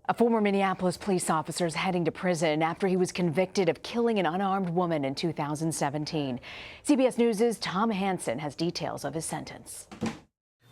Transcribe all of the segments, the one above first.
A former Minneapolis police officer is heading to prison after he was convicted of killing an unarmed woman in 2017. CBS News' Tom Hanson has details of his sentence.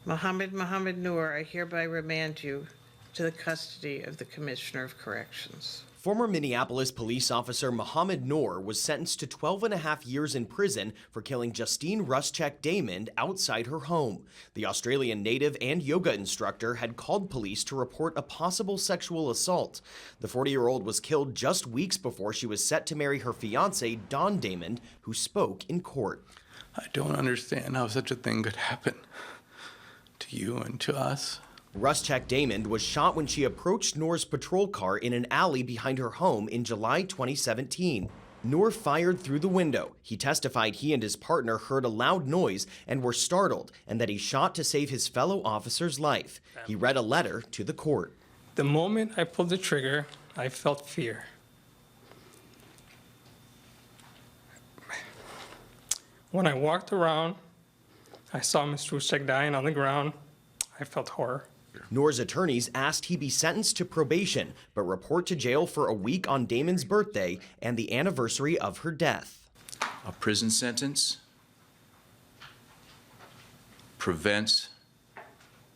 Mohamed Noor, I hereby remand you to the custody of the Commissioner of Corrections. Former Minneapolis police officer Mohamed Noor was sentenced to 12.5 years in prison for killing Justine Damond outside her home. The Australian native and yoga instructor had called police to report a possible sexual assault. The 40-year-old was killed just weeks before she was set to marry her fiancé, Tom Damond, who spoke in court. I don't understand how such a thing could happen to you and to us. Damond was shot when she approached Noor's patrol car in an alley behind her home in July 2017. Noor fired through the window. He testified he and his partner heard a loud noise and were startled, and that he shot to save his fellow officer's life. He read a letter to the court. The moment I pulled the trigger, I felt fear. When I walked around, I saw Ms. Ruszczyk dying on the ground. I felt horror. Noor's attorneys asked he be sentenced to probation, but report to jail for a week on Damond's birthday and the anniversary of her death. A prison sentence prevents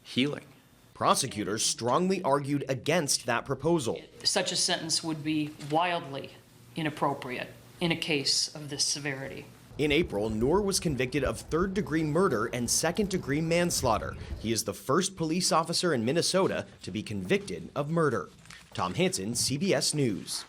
healing. Prosecutors strongly argued against that proposal. Such a sentence would be wildly inappropriate in a case of this severity. In April, Noor was convicted of third-degree murder and second-degree manslaughter. He is the first police officer in Minnesota to be convicted of murder. Tom Hanson, CBS News.